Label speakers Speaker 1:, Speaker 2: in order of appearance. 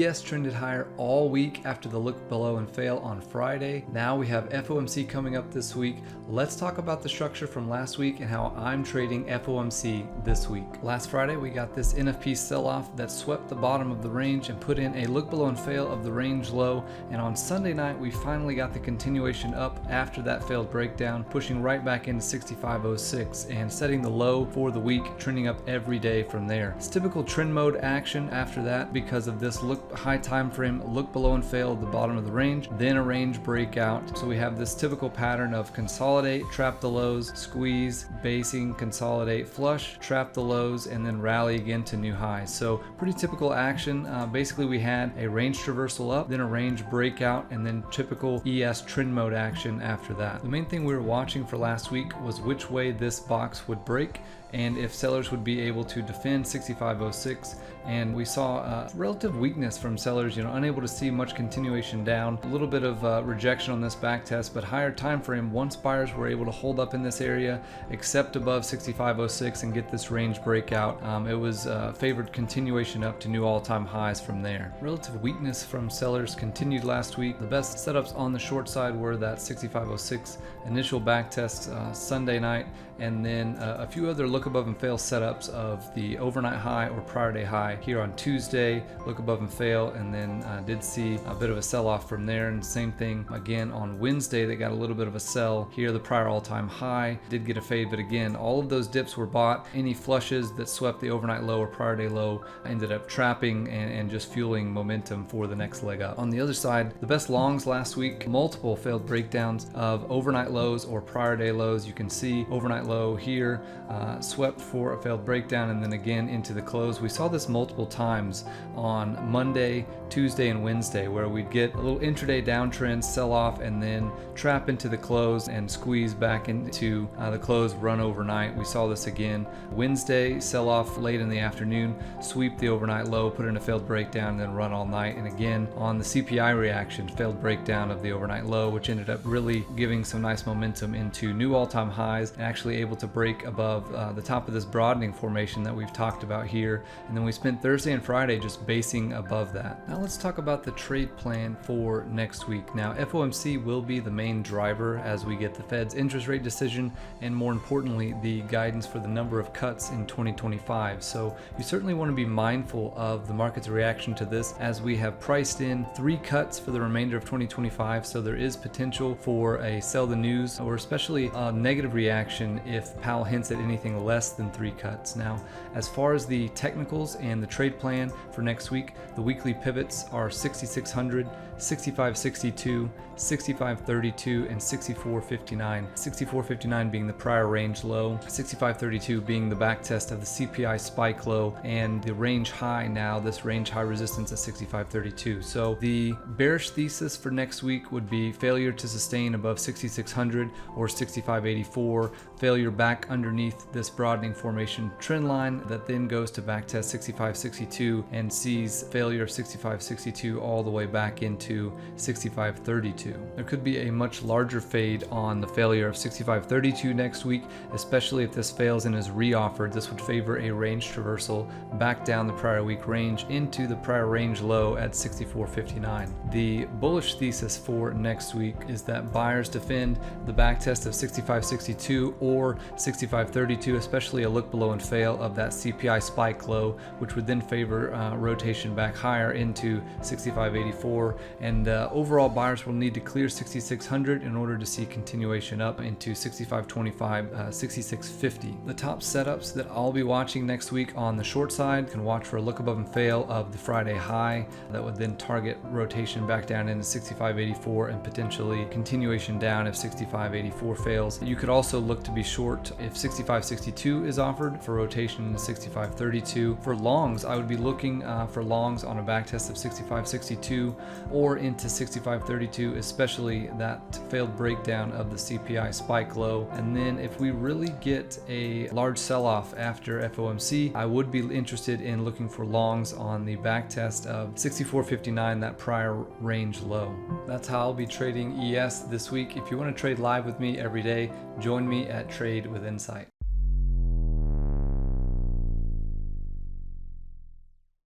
Speaker 1: ES trended higher all week after the look below and fail on Friday. Now we have FOMC coming up this week. Let's talk about the structure from last week and how I'm trading FOMC this week. Last Friday we got this NFP sell-off that swept the bottom of the range and put in a look below and fail of the range low, and on Sunday night we finally got the continuation up after that failed breakdown, pushing right back into 65.06 and setting the low for the week, trending up every day from there. It's typical trend mode action after that because of this high time frame, look below and fail at the bottom of the range, then a range breakout. So we have this typical pattern of consolidate, trap the lows, squeeze, basing, consolidate, flush, trap the lows, and then rally again to new highs. So pretty typical action. Basically we had a range traversal up, then a range breakout, and then typical ES trend mode action after that. The main thing we were watching for last week was which way this box would break and if sellers would be able to defend 65.06, and we saw relative weakness from sellers, unable to see much continuation down, a little bit of rejection on this back test, but higher time frame once buyers were able to hold up in this area, except above 65.06 and get this range breakout. It was favored continuation up to new all-time highs from there. Relative weakness from sellers continued last week. The best setups on the short side were that 65.06 initial back test Sunday night, and then a few other look above and fail setups of the overnight high or prior day high here on Tuesday, look above and fail, and then did see a bit of a sell-off from there. And same thing again on Wednesday, they got a little bit of a sell here, the prior all-time high did get a fade, but again all of those dips were bought. Any flushes that swept the overnight low or prior day low ended up trapping and just fueling momentum for the next leg up. On the other side, the best longs last week, multiple failed breakdowns of overnight lows or prior day lows. You can see overnight low here, swept for a failed breakdown, and then again into the close. We saw this multiple times on Monday, Tuesday, and Wednesday, where we'd get a little intraday downtrend, sell off, and then trap into the close and squeeze back into the close, run overnight. We saw this again Wednesday, sell off late in the afternoon, sweep the overnight low, put in a failed breakdown, and then run all night. And again on the CPI reaction, failed breakdown of the overnight low, which ended up really giving some nice momentum into new all-time highs and actually able to break above the top of this broadening formation that we've talked about here. And then we spent Thursday and Friday just basing above that. Now let's talk about the trade plan for next week. Now FOMC will be the main driver as we get the Fed's interest rate decision, and more importantly the guidance for the number of cuts in 2025. So you certainly want to be mindful of the market's reaction to this, as we have priced in 3 cuts for the remainder of 2025. So there is potential for a sell the news, or especially a negative reaction if Powell hints at anything less than 3 cuts. Now as far as the technicals and the trade plan for next week, the weekly pivots are 6600, 6562, 6532, and 6459. 6459 being the prior range low, 6532 being the back test of the CPI spike low, and the range high now, this range high resistance at 6532. So the bearish thesis for next week would be failure to sustain above 6600 or 6584, failure back underneath this broadening formation trend line that then goes to back test 6562 and sees failure of 6562 all the way back into 6532. There could be a much larger fade on the failure of 6532 next week, especially if this fails and is reoffered. This would favor a range traversal back down the prior week range into the prior range low at 6459. The bullish thesis for next week is that buyers defend the back test of 6562 or 6532, especially a look below and fail of that CPI spike low, which would then favor rotation back higher into 6584. And overall buyers will need to clear 6600 in order to see continuation up into 6525, 6650. The top setups that I'll be watching next week on the short side, can watch for a look above and fail of the Friday high that would then target rotation back down into 6584 and potentially continuation down if 6584 fails. You could also look to be short if 6562 is offered for rotation into 6532. For longs, I would be looking for longs on a back test of 6562 or into 6532, especially that failed breakdown of the CPI spike low. And then if we really get a large sell-off after FOMC, I would be interested in looking for longs on the back test of 6459, that prior range low. That's how I'll be trading ES this week. If you want to trade live with me every day, join me at Trade with Insight.